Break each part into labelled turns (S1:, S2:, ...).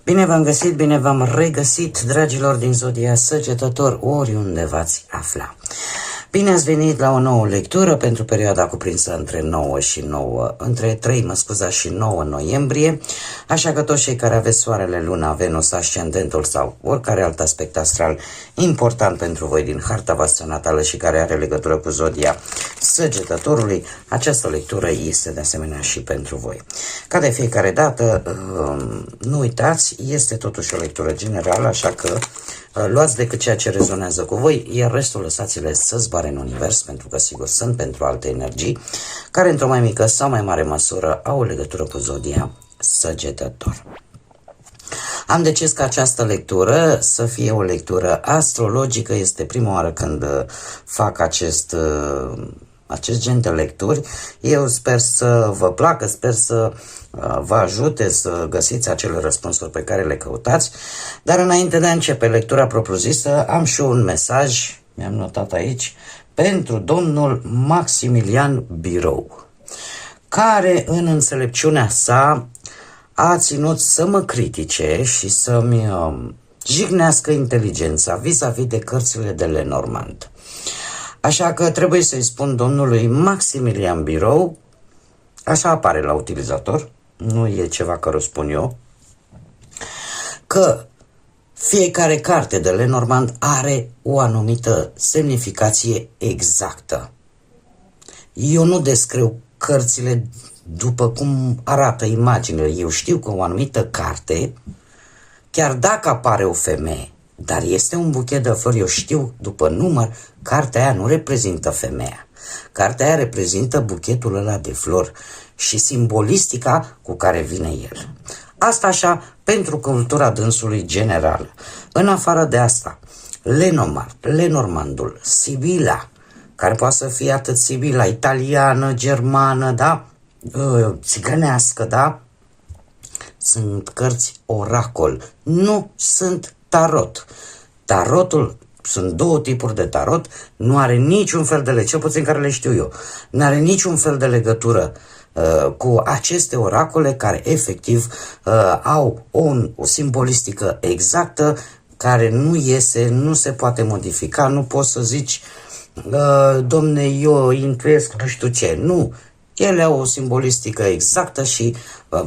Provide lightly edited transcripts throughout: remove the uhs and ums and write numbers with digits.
S1: Bine v-am găsit, bine v-am regăsit, dragilor din Zodia Săgetător, oriunde v-ați afla. Bine ați venit la o nouă lectură pentru perioada cuprinsă între 3 și 9 noiembrie, așa că toți cei care aveți soarele, luna, Venus, ascendentul sau oricare alt aspect astral important pentru voi din harta voastră natală și care are legătură cu Zodia Săgetătorului, această lectură este de asemenea și pentru voi. Ca de fiecare dată, nu uitați, este totuși o lectură generală, așa că luați decât ceea ce rezonează cu voi, iar restul lăsați-le să zboare în univers, pentru că sigur sunt pentru alte energii, care într-o mai mică sau mai mare măsură au o legătură cu Zodia Săgetător. Am decis ca această lectură să fie o lectură astrologică, este prima oară când fac acest gen de lecturi. Eu sper să vă placă, sper să vă ajute să găsiți acele răspunsuri pe care le căutați, dar înainte de a începe lectura propriu-zisă, am și un mesaj, mi-am notat aici, pentru domnul Maximilian Birou, care în înțelepciunea sa a ținut să mă critique și să-mi jignească inteligența vis-a-vis de cărțile de Lenormand. Așa că trebuie să-i spun domnului Maximilian Birou, așa apare la utilizator, nu e ceva care o spun eu, că fiecare carte de Lenormand are o anumită semnificație exactă. Eu nu descriu cărțile după cum arată imaginile. Eu știu că o anumită carte, chiar dacă apare o femeie, dar este un buchet de flori, eu știu după număr, cartea aia nu reprezintă femeia. Cartea aia reprezintă buchetul ăla de flori și simbolistica cu care vine el. Asta așa pentru cultura dânsului generală. În afară de asta, Lenormandul, Sibila, care poate să fie atât Sibila italiană, germană, da? Țigănească, da? Sunt cărți oracol, nu sunt tarot. Tarotul, sunt două tipuri de tarot, nu are niciun fel de cel puțin care le știu eu, nu are niciun fel de legătură cu aceste oracole care efectiv au o simbolistică exactă care nu iese, nu se poate modifica, nu poți să zici domne, eu intuiesc nu știu ce, nu. Ele au o simbolistică exactă și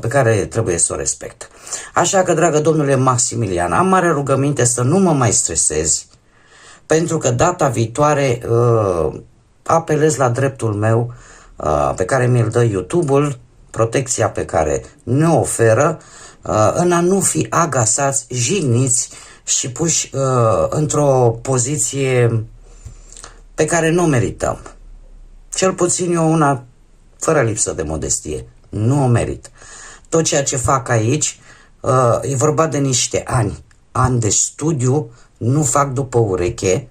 S1: pe care trebuie să o respect. Așa că, dragă domnule Maximilian, am mare rugăminte să nu mă mai stresezi, pentru că data viitoare apelez la dreptul meu pe care mi-l dă YouTube-ul, protecția pe care ne oferă, în a nu fi agasați, jigniți și puși într-o poziție pe care nu o merităm. Cel puțin eu una fără lipsă de modestie. Nu o merit. Tot ceea ce fac aici e vorba de niște ani de studiu, nu fac după ureche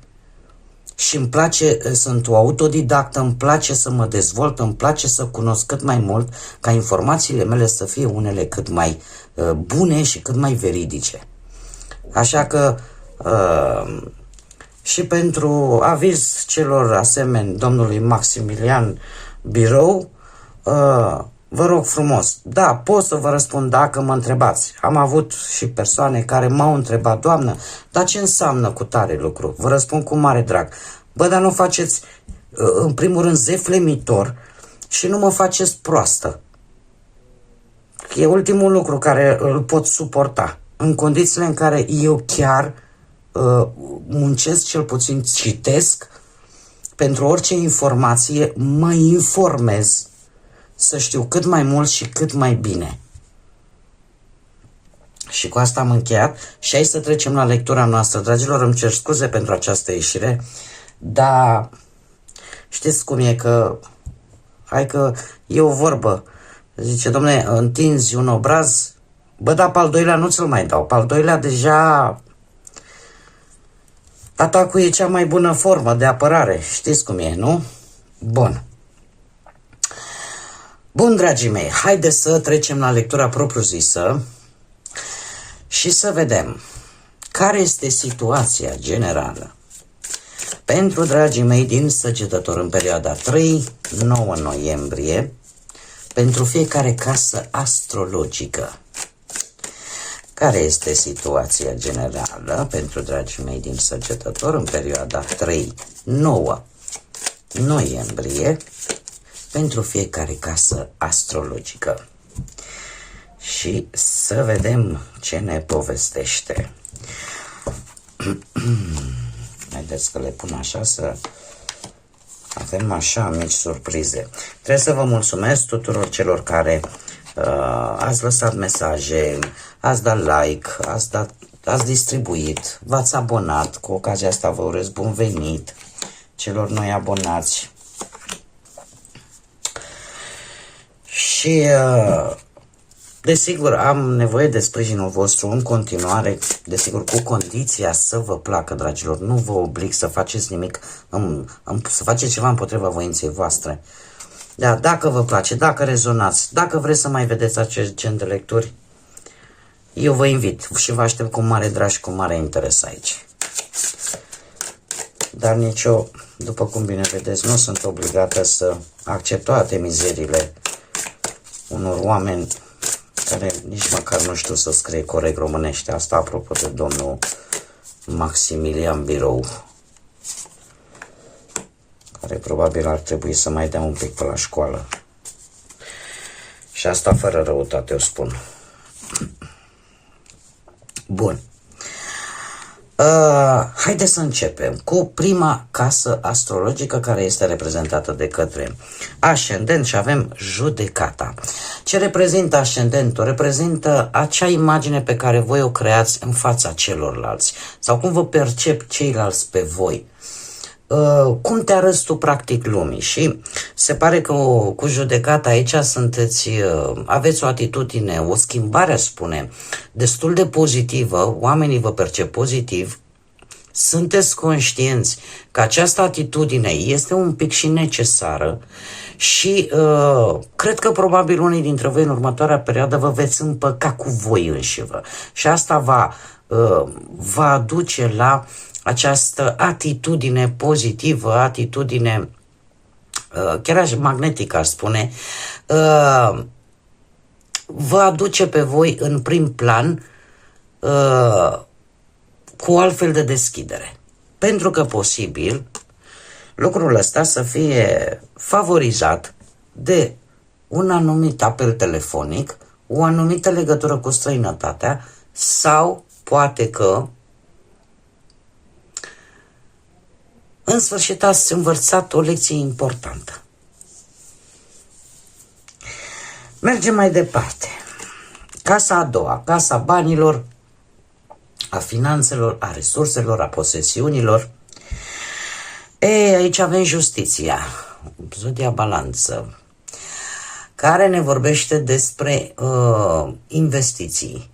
S1: și îmi place, sunt o autodidactă, îmi place să mă dezvolt, îmi place să cunosc cât mai mult, ca informațiile mele să fie unele cât mai bune și cât mai veridice. Așa că și pentru aviz celor asemeni domnului Maximilian Birou, vă rog frumos, da, pot să vă răspund dacă mă întrebați. Am avut și persoane care m-au întrebat, doamnă, dar ce înseamnă cu tare lucru? Vă răspund cu mare drag. Bă, dar nu faceți, în primul rând, zeflemitor și nu mă faceți proastă. E ultimul lucru care îl pot suporta. În condițiile în care eu chiar muncesc, cel puțin citesc, pentru orice informație mă informez să știu cât mai mult și cât mai bine. Și cu asta am încheiat și hai să trecem la lectura noastră. Dragilor, îmi cer scuze pentru această ieșire, dar știți cum e că, hai că e o vorbă, zice, dom'le, întinzi un obraz, bă, dar pe al doilea nu ți-l mai dau, pe al doilea deja atacul e cea mai bună formă de apărare, știți cum e, nu? Bun. Bun, dragii mei, haideți să trecem la lectura propriu-zisă și să vedem care este situația generală pentru dragii mei din Săgetător în perioada 3-9 noiembrie, pentru fiecare casă astrologică. care este situația generală pentru dragii mei din Săgetător în perioada 3-9 noiembrie pentru fiecare casă astrologică. Și să vedem ce ne povestește. Haideți că le pun așa să avem așa mici surprize. Trebuie să vă mulțumesc tuturor celor care ați lăsat mesaje, ați dat like, ați distribuit, v-ați abonat. Cu ocazia asta vă urez bun venit celor noi abonați. Și desigur am nevoie de sprijinul vostru în continuare, desigur cu condiția să vă placă, dragilor. Nu vă oblig să faceți nimic, să faceți ceva împotriva voinței voastre. Da, dacă vă place, dacă rezonați, dacă vreți să mai vedeți acest gen de lecturi, eu vă invit și vă aștept cu mare drag și cu mare interes aici. Dar nici eu, după cum bine vedeți, nu sunt obligată să accept toate mizerile unor oameni care nici măcar nu știu să scrie corect românește. Asta apropo de domnul Maximilian Birou, care probabil ar trebui să mai dea un pic pe la școală. Și asta fără răutate o spun. Bun. Haideți să începem cu prima casă astrologică, care este reprezentată de către ascendent și avem judecata. Ce reprezintă ascendentul? Reprezintă acea imagine pe care voi o creați în fața celorlalți sau cum vă percep ceilalți pe voi. Cum te arăți tu practic lumii. Și se pare că cu judecata aici aveți o atitudine, o schimbare, spune, destul de pozitivă. Oamenii vă percep pozitiv. Sunteți conștienți că această atitudine este un pic și necesară și cred că probabil unii dintre voi în următoarea perioadă vă veți împăca cu voi înșivă și asta va aduce la această atitudine pozitivă, atitudine chiar așa magnetică, aș spune, vă aduce pe voi în prim plan cu o altfel de deschidere. Pentru că posibil lucrul ăsta să fie favorizat de un anumit apel telefonic, o anumită legătură cu străinătatea sau poate că în sfârșit ați învățat o lecție importantă. Mergem mai departe. Casa a doua, casa banilor, a finanțelor, a resurselor, a posesiunilor. Aici avem justiția, zodia balanță, care ne vorbește despre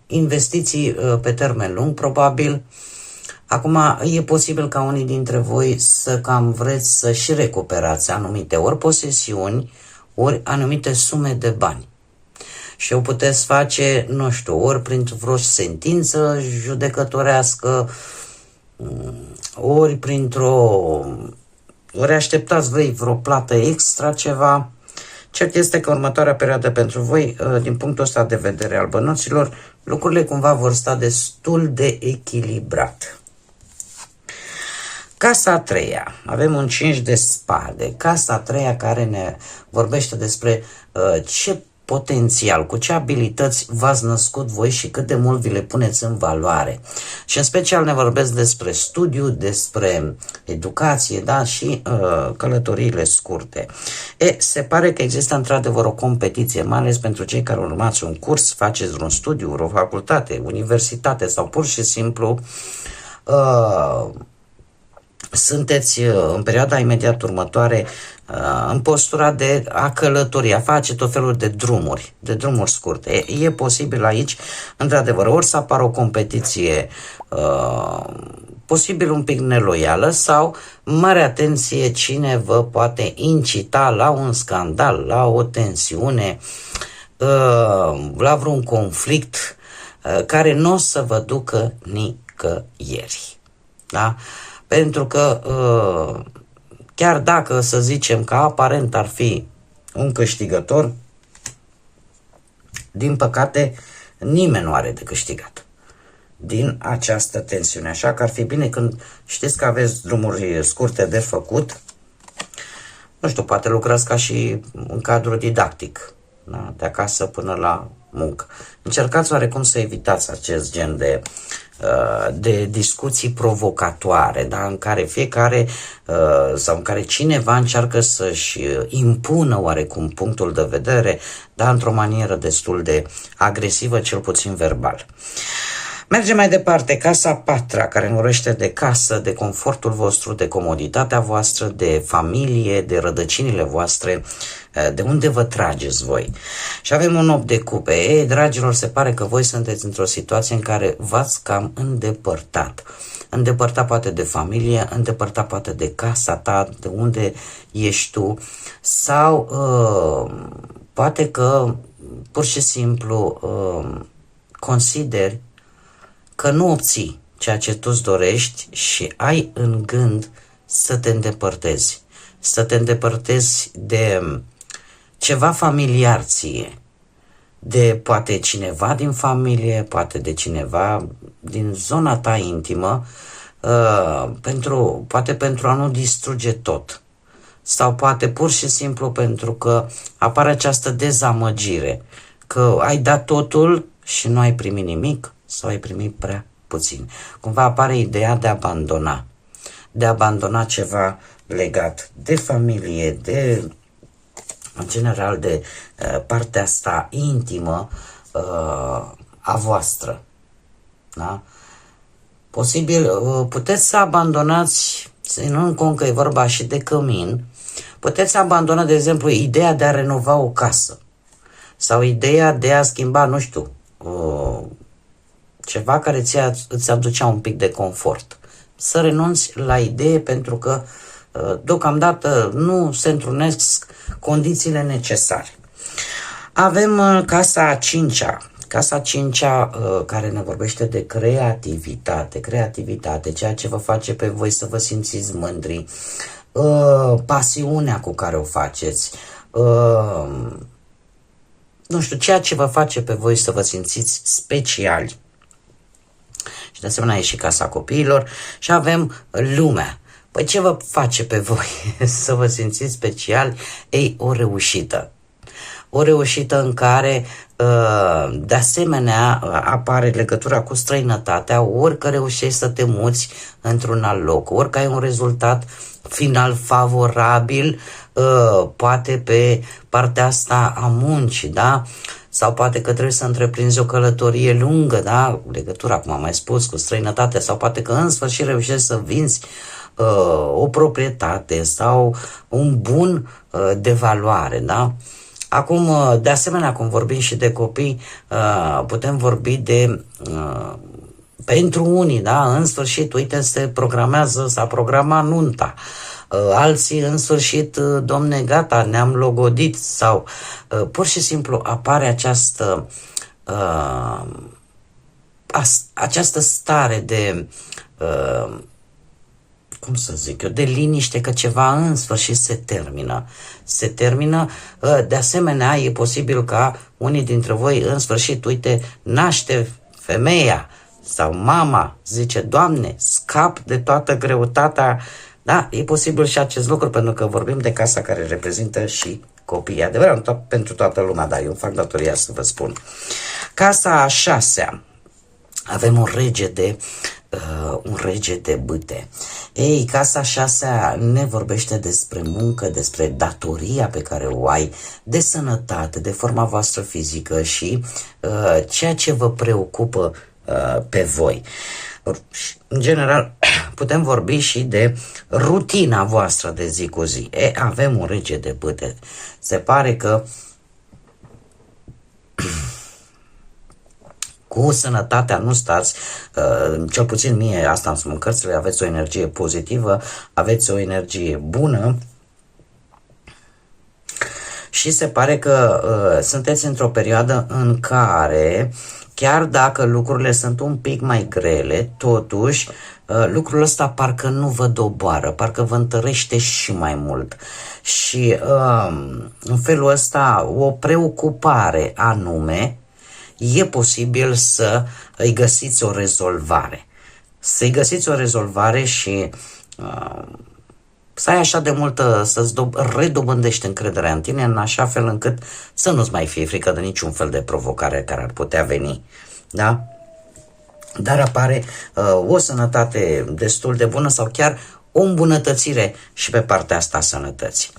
S1: investiții pe termen lung, probabil. Acum, e posibil ca unii dintre voi să cam vreți să și recuperați anumite ori posesiuni, ori anumite sume de bani. Și o puteți face, nu știu, ori printr-o vreo sentință judecătorească, ori ori așteptați voi vreo plată extra, ceva. Cert este că următoarea perioadă pentru voi, din punctul ăsta de vedere al bănuților, lucrurile cumva vor sta destul de echilibrat. Casa a treia, avem un 5 de spade. Casa a treia care ne vorbește despre ce potențial, cu ce abilități v-ați născut voi și cât de mult vi le puneți în valoare. Și în special ne vorbesc despre studiu, despre educație, da, și călătoriile scurte. Se pare că există într-adevăr o competiție, mai ales pentru cei care urmați un curs, faceți un studiu, o facultate, universitate sau pur și simplu sunteți în perioada imediat următoare în postura de a călători, a face tot felul de drumuri scurte. E posibil aici, într-adevăr, ori să apară o competiție posibil un pic neloială sau, mare atenție, cine vă poate incita la un scandal, la o tensiune, la vreun conflict care nu o să vă ducă nicăieri. Da? Pentru că chiar dacă să zicem că aparent ar fi un câștigător, din păcate nimeni nu are de câștigat. din această tensiune. Așa că ar fi bine când știți că aveți drumuri scurte de făcut, nu știu, poate lucrați ca și în cadru didactic, da? De acasă până la muncă. Încercați oarecum să evitați acest gen de discuții provocatoare, da? În care fiecare sau în care cineva încearcă să-și impună oarecum punctul de vedere, da? Într-o manieră destul de agresivă, cel puțin verbal. Mergem mai departe, casa patra, care vorbește de casă, de confortul vostru, de comoditatea voastră, de familie, de rădăcinile voastre, de unde vă trageți voi. Și avem un 8 de cupe. Ei, dragilor, se pare că voi sunteți într-o situație în care v-ați cam îndepărtat. Îndepărtat poate de familie, îndepărtat poate de casa ta, de unde ești tu, sau poate că pur și simplu consideri că nu obții ceea ce tu îți dorești și ai în gând să te îndepărtezi. Să te îndepărtezi de ceva familiar ție, de poate cineva din familie, poate de cineva din zona ta intimă, poate pentru a nu distruge tot. Sau poate pur și simplu pentru că apare această dezamăgire, că ai dat totul și nu ai primit nimic, sau ai primit prea puțin. Cumva apare ideea de a abandona ceva legat de familie, în general de partea asta intimă a voastră. Da? Posibil, puteți să abandonați, ținând cont că e vorba și de cămin, puteți abandona, de exemplu, ideea de a renova o casă sau ideea de a schimba, nu știu, ceva care îți aducea un pic de confort. Să renunți la idee pentru că deocamdată nu se întrunesc condițiile necesare. Avem casa a cincea. Casa a cincea care ne vorbește de creativitate, ceea ce vă face pe voi să vă simțiți mândri, pasiunea cu care o faceți, nu știu, ceea ce vă face pe voi să vă simțiți speciali. Și de asemenea e și casa copiilor și avem lumea. Păi ce vă face pe voi să vă simțiți speciali? Ei, o reușită. O reușită în care de asemenea apare legătura cu străinătatea, ori că reușești să te muți într-un alt loc, ori că ai un rezultat final favorabil, poate pe partea asta a muncii, da? Sau poate că trebuie să întreprinzi o călătorie lungă, da? Legătura, cum am mai spus, cu străinătatea, sau poate că în sfârșit reușești să vinzi o proprietate sau un bun de valoare, da? Acum, de asemenea, cum vorbim și de copii, putem vorbi de pentru unii, da? În sfârșit, uite, s-a programat nunta. Alții, în sfârșit, domne, gata, ne-am logodit, sau pur și simplu apare această stare de cum să zic eu, de liniște, că ceva în sfârșit se termină. Se termină, de asemenea, e posibil ca unii dintre voi, în sfârșit, uite, naște femeia sau mama, zice, Doamne, scap de toată greutatea. Da, e posibil și acest lucru, pentru că vorbim de casa care reprezintă și copiii. Adevărat, pentru toată lumea, dar eu fac datoria să vă spun. Casa a șasea. Avem un rege de bâte. Ei, casa a șasea ne vorbește despre muncă, despre datoria pe care o ai, de sănătate, de forma voastră fizică și ceea ce vă preocupă pe voi. În general, putem vorbi și de rutina voastră de zi cu zi. Avem un rege de bâte. Se pare că cu sănătatea nu stați, cel puțin mie asta îmi spun cărțile, aveți o energie pozitivă, aveți o energie bună și se pare că sunteți într-o perioadă în care, chiar dacă lucrurile sunt un pic mai grele, totuși lucrul ăsta parcă nu vă doboară, parcă vă întărește și mai mult. Și în felul ăsta o preocupare anume e posibil să îi găsiți o rezolvare. Să-i găsiți o rezolvare și să ai așa de multă, să-ți redobândești încrederea în tine, în așa fel încât să nu-ți mai fie frică de niciun fel de provocare care ar putea veni. Da? Dar apare o sănătate destul de bună sau chiar o îmbunătățire și pe partea asta a sănătății.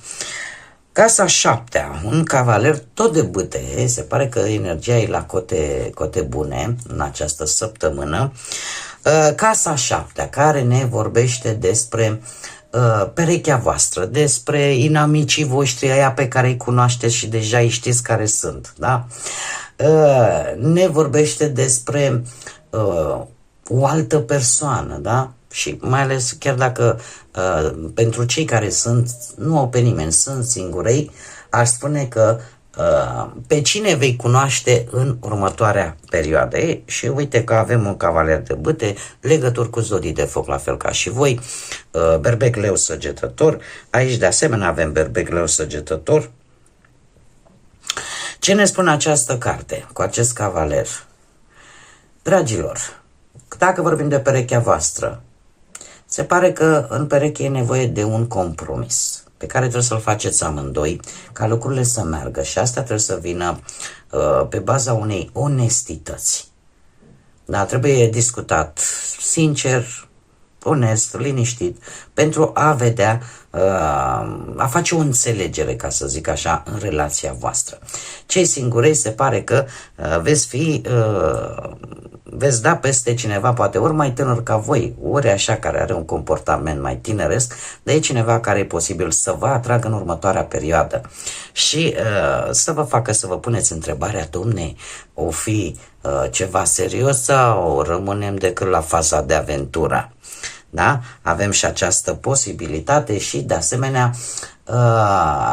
S1: Casa 7-a, un cavaler tot de bâte, se pare că energia e la cote bune în această săptămână. Casa 7-a, care ne vorbește despre perechea voastră, despre inamicii voștri, aia pe care îi cunoașteți și deja îi știți care sunt, da? Ne vorbește despre o altă persoană, da? Și mai ales chiar dacă pentru cei care nu au pe nimeni, sunt singurei, aș spune că pe cine vei cunoaște în următoarea perioadă. Și uite că avem un cavaler de bâte, legături cu zodii de foc, la fel ca și voi, berbec, leu, săgetător. Aici de asemenea avem berbec, leu, săgetător. Ce ne spune această carte cu acest cavaler? Dragilor, dacă vorbim de perechea voastră, se pare că în pereche e nevoie de un compromis pe care trebuie să-l faceți amândoi ca lucrurile să meargă și asta trebuie să vină pe baza unei onestități. Da, trebuie discutat sincer, onest, liniștit, pentru a vedea, a face o înțelegere, ca să zic așa, în relația voastră. Cei singurei se pare că veți da peste cineva, poate ori mai tânăr ca voi, ori așa, care are un comportament mai tineresc, dar e cineva care e posibil să vă atragă în următoarea perioadă și să vă facă să vă puneți întrebarea, domne, o fi ceva serios sau rămânem decât la faza de aventură? Da? Avem și această posibilitate și de asemenea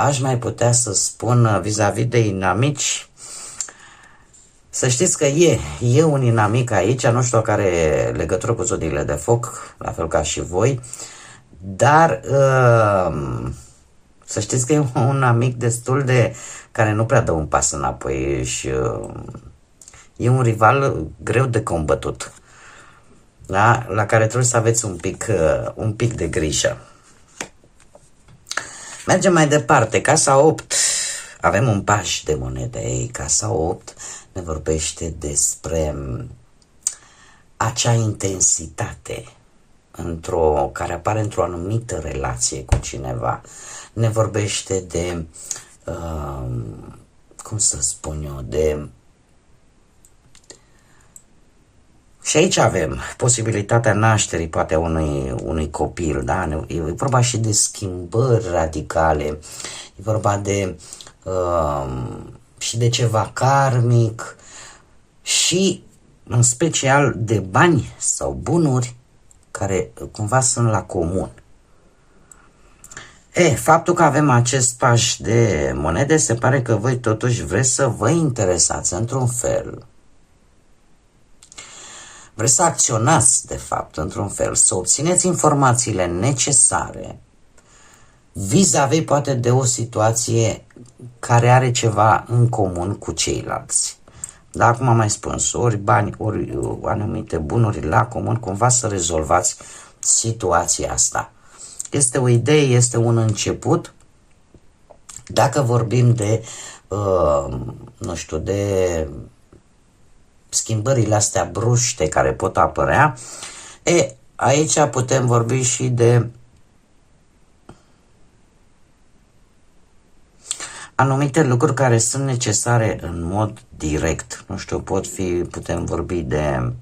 S1: aș mai putea să spun vis-a-vis de inamici. Să știți că e un inamic aici, nu știu care are legătură cu zodiile de foc, la fel ca și voi, dar să știți că e un amic destul de, care nu prea dă un pas înapoi și e un rival greu de combătut, da? La care trebuie să aveți un pic de grijă. Mergem mai departe, casa 8, avem un paș de monede, casa 8 ne vorbește despre acea intensitate care apare într-o anumită relație cu cineva. Ne vorbește de, cum să spun eu, și aici avem posibilitatea nașterii poate a unui copil, da? E vorba și de schimbări radicale, e vorba de și de ceva karmic și în special de bani sau bunuri care cumva sunt la comun. Faptul că avem acest paș de monede, se pare că voi totuși vreți să vă interesați într-un fel. Vreți să acționați, de fapt, într-un fel, să obțineți informațiile necesare vis-a-vis poate de o situație care are ceva în comun cu ceilalți. Dar acum am mai spus, ori bani, ori anumite bunuri la comun, cumva să rezolvați situația asta. Este o idee, este un început. Dacă vorbim de, nu știu, de schimbările astea bruște care pot apărea, aici putem vorbi și de anumite lucruri care sunt necesare în mod direct. Nu știu, putem vorbi de...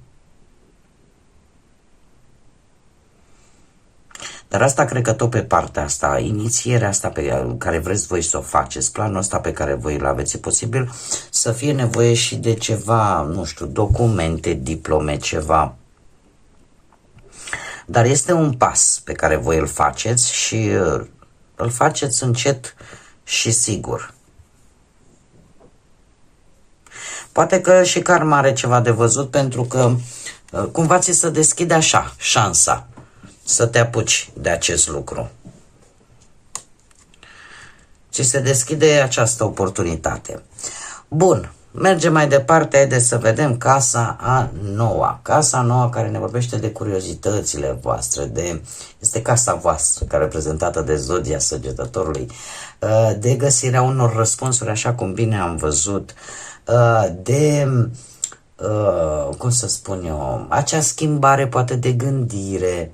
S1: Dar asta cred că tot pe partea asta, inițierea asta pe care vreți voi să o faceți, planul ăsta pe care voi îl aveți, e posibil să fie nevoie și de ceva, nu știu, documente, diplome, ceva. Dar este un pas pe care voi îl faceți și îl faceți încet și sigur. Poate că și karma are ceva de văzut, pentru că cumva ți se deschide așa șansa să te apuci de acest lucru. Ți se deschide această oportunitate. Bun, Mergem mai departe, haideți să vedem casa a noua. Casa a noua care ne vorbește de curiozitățile voastre, este casa voastră, care e reprezentată de zodia Săgetătorului, de găsirea unor răspunsuri, așa cum bine am văzut, de, cum să spun eu, acea schimbare poate de gândire.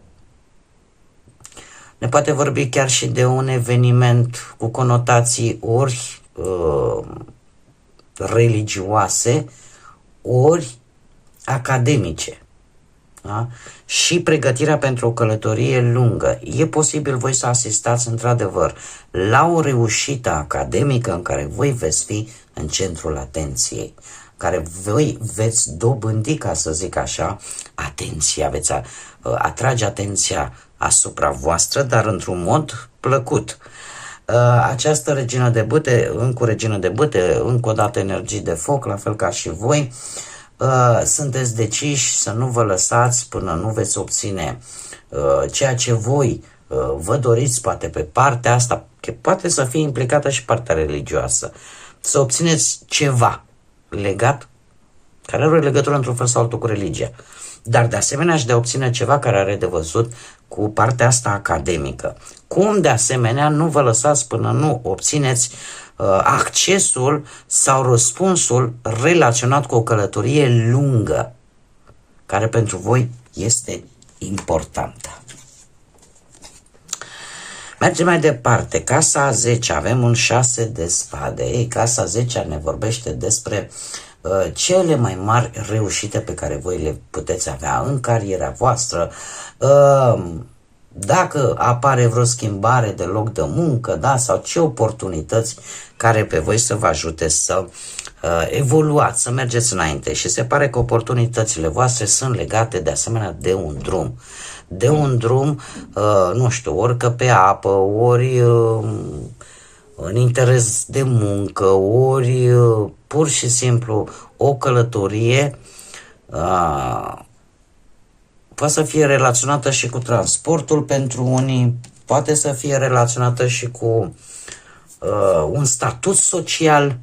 S1: Ne poate vorbi chiar și de un eveniment cu conotații ori religioase, ori academice. Da? Și pregătirea pentru o călătorie lungă. E posibil voi să asistați într-adevăr la o reușită academică în care voi veți fi în centrul atenției, care voi veți dobândi, ca să zic așa, atenția, veți atrage atenția asupra voastră, dar într-un mod plăcut. Această regină de bâte, încă o regină de bâte, încă o dată energii de foc, la fel ca și voi, sunteți deciși să nu vă lăsați până nu veți obține ceea ce voi vă doriți, poate pe partea asta, că poate să fie implicată și partea religioasă, să obțineți ceva legat, care are o legătură într-un fel sau altul cu religia, dar de asemenea și de a obține ceva care are de văzut cu partea asta academică. Cum de asemenea nu vă lăsați până nu obțineți accesul sau răspunsul relaționat cu o călătorie lungă, care pentru voi este importantă. Mergem mai departe. Casa a 10, avem un 6 de spade. Ei, casa a 10 ne vorbește despre cele mai mari reușite pe care voi le puteți avea în cariera voastră, dacă apare vreo schimbare de loc de muncă, da, sau ce oportunități care pe voi să vă ajute să evoluați, să mergeți înainte. Și se pare că oportunitățile voastre sunt legate de asemenea de un drum. De un drum, nu știu, ori că pe apă, ori în interes de muncă, ori pur și simplu o călătorie, poate să fie relaționată și cu transportul pentru unii, poate să fie relaționată și cu un statut social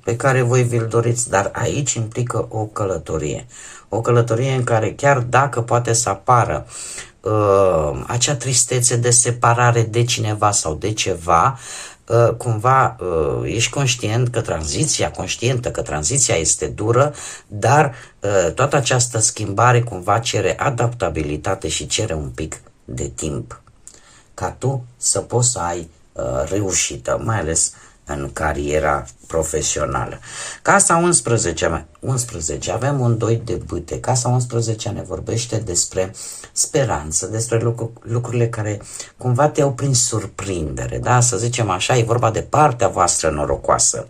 S1: pe care voi vi-l doriți, dar aici implică o călătorie. O călătorie în care chiar dacă poate să apară acea tristețe de separare de cineva sau de ceva, cumva ești conștientă că tranziția este dură, dar toată această schimbare cumva cere adaptabilitate și cere un pic de timp ca tu să poți să ai reușită, mai ales în cariera profesională. Casa 11, avem un 2 de bâte. Casa 11 ne vorbește despre speranță, despre lucrurile care cumva te-au prins surprindere, da? Să zicem așa, e vorba de partea voastră norocoasă.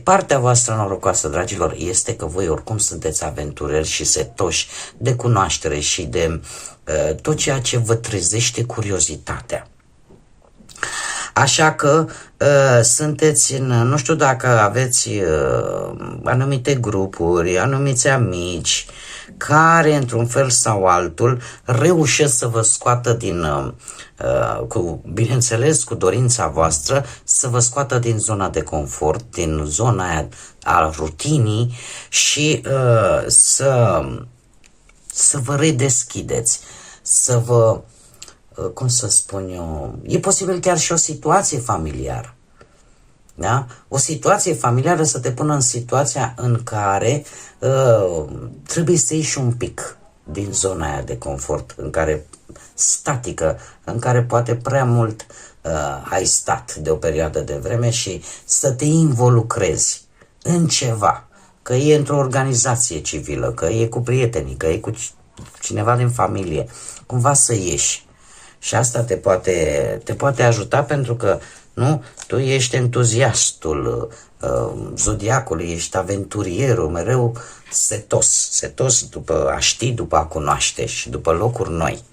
S1: Partea voastră norocoasă, dragilor, este că voi oricum sunteți aventurieri și setoși de cunoaștere și de tot ceea ce vă trezește curiozitatea. Așa că sunteți nu știu dacă aveți anumite grupuri, anumiți amici care într-un fel sau altul reușesc să vă scoată din, bineînțeles cu dorința voastră, să vă scoată din zona de confort, din zona aia a rutinii și să vă redeschideți, să vă, cum să spun eu, e posibil chiar și o situație familiară. Da? O situație familiară să te pună în situația în care trebuie să ieși un pic din zona aia de confort, în care statică, în care poate prea mult ai stat de o perioadă de vreme și să te involucrezi în ceva, că e într-o organizație civilă, că e cu prietenii, că e cu cineva din familie, cumva să ieși. Și asta te poate ajuta pentru că nu, tu ești entuziastul zodiacului, ești aventurierul, mereu setos după a ști, după a cunoaște și după locuri noi.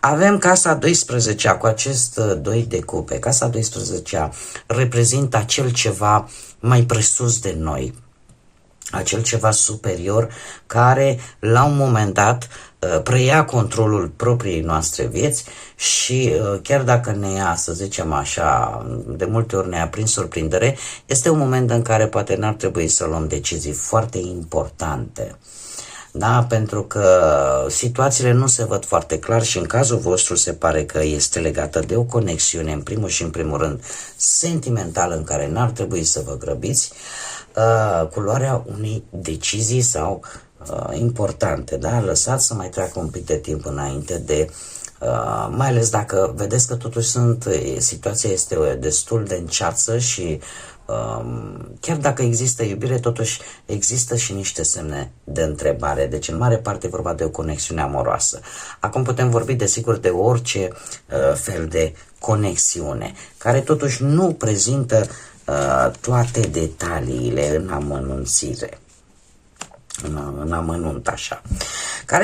S1: Avem casa 12 cu acest 2 de cupe. Casa 12 reprezintă acel ceva mai presus de noi. acel ceva superior care la un moment dat preia controlul propriei noastre vieți și chiar dacă ne ia, să zicem așa, de multe ori ne ia prin surprindere, este un moment în care poate n-ar trebui să luăm decizii foarte importante. Da, pentru că situațiile nu se văd foarte clar și în cazul vostru se pare că este legată de o conexiune, în primul și în primul rând, sentimentală, în care n-ar trebui să vă grăbiți cu luarea unei decizii sau importante, da? Lăsați să mai treacă un pic de timp înainte de, mai ales dacă vedeți că totuși situația este destul de înceață și chiar dacă există iubire, totuși există și niște semne de întrebare. Deci în mare parte e vorba de o conexiune amoroasă. Acum putem vorbi desigur de orice fel de conexiune, care totuși nu prezintă toate detaliile în amănunțire. În amănunt așa.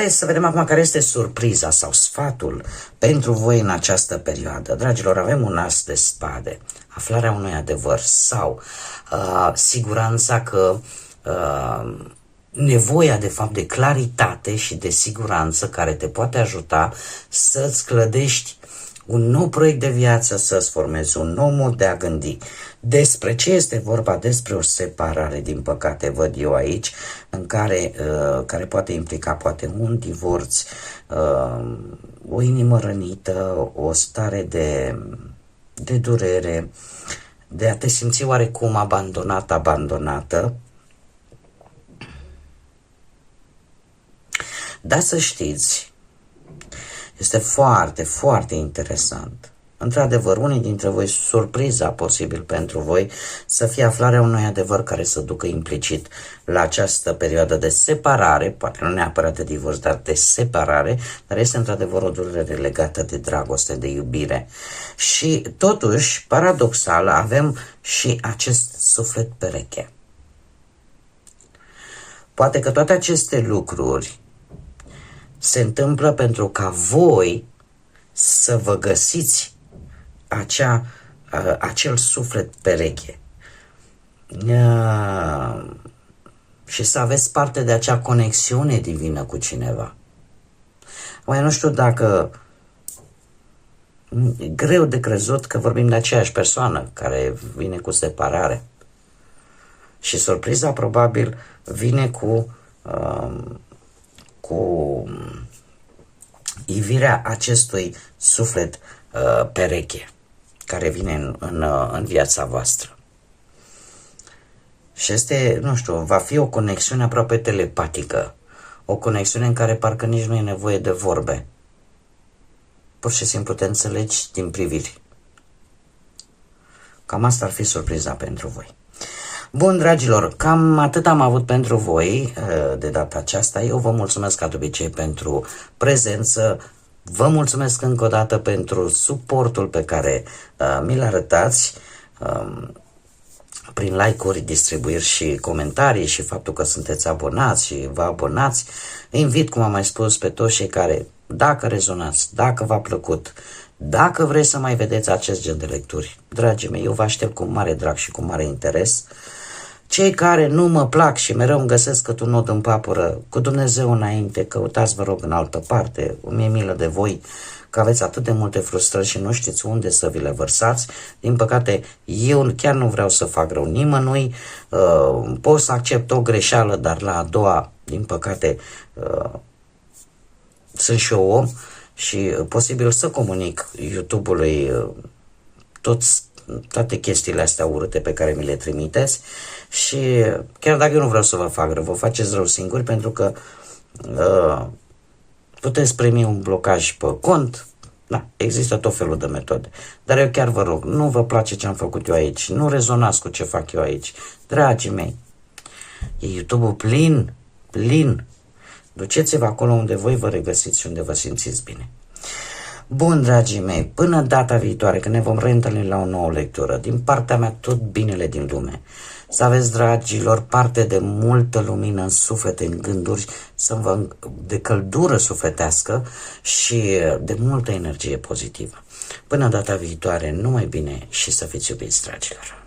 S1: Să vedem acum care este surpriza sau sfatul pentru voi în această perioadă. Dragilor, avem un as de spade, aflarea unui adevăr sau siguranța că nevoia de fapt de claritate și de siguranță care te poate ajuta să-ți clădești un nou proiect de viață, să-ți formezi un nou mod de a gândi. Despre ce este vorba? Despre o separare, din păcate, văd eu aici, în care poate implica poate un divorț, o inimă rănită, o stare de durere, de a te simți oarecum abandonată. Dar să știți, este foarte, foarte interesant. Într-adevăr, unii dintre voi, surpriza posibil pentru voi, să fie aflarea unui adevăr care să ducă implicit la această perioadă de separare, poate nu neapărat de divorț, dar de separare, dar este într-adevăr o durere legată de dragoste, de iubire. Și totuși, paradoxal, avem și acest suflet pereche. Poate că toate aceste lucruri se întâmplă pentru ca voi să vă găsiți acel suflet pereche și să aveți parte de acea conexiune divină cu cineva. Mai nu știu dacă e greu de crezut că vorbim de aceeași persoană care vine cu separare. Și surpriza probabil vine cu ivirea acestui suflet pereche care vine în viața voastră. Și este, nu știu, va fi o conexiune aproape telepatică, o conexiune în care parcă nici nu e nevoie de vorbe. Pur și simplu te înțelegi din priviri. Cam asta ar fi surpriza pentru voi. Bun, dragilor, cam atât am avut pentru voi de data aceasta. Eu vă mulțumesc ca de obicei pentru prezență. Vă mulțumesc încă o dată pentru suportul pe care mi-l arătați prin like-uri, distribuiri și comentarii și faptul că sunteți abonați și vă abonați. Invit, cum am mai spus, pe toți cei care, dacă rezonați, dacă v-a plăcut, dacă vreți să mai vedeți acest gen de lecturi, dragii mei, eu vă aștept cu mare drag și cu mare interes. Cei care nu mă plac și mereu îmi găsesc cât un nod în papură, cu Dumnezeu înainte, căutați, vă rog, în altă parte. Mi-e milă de voi că aveți atât de multe frustrări și nu știți unde să vi le vărsați. Din păcate, eu chiar nu vreau să fac rău nimănui. Pot să accept o greșeală, dar la a doua, din păcate, sunt și eu om și posibil să comunic YouTube-ului toate chestiile astea urâte pe care mi le trimiteți și chiar dacă eu nu vreau să vă fac rău, vă faceți rău singuri pentru că puteți primi un blocaj pe cont. Da, există tot felul de metode. Dar eu chiar vă rog, nu vă place ce am făcut eu aici, nu rezonați cu ce fac eu aici. Dragii mei, e YouTube-ul plin. Duceți-vă acolo unde voi vă regăsiți și unde vă simțiți bine. Bun, dragii mei, până data viitoare, când ne vom reîntâlni la o nouă lectură, din partea mea tot binele din lume. Să aveți, dragilor, parte de multă lumină în suflet, în gânduri, de căldură sufletească și de multă energie pozitivă. Până data viitoare, numai bine și să fiți iubiți, dragilor!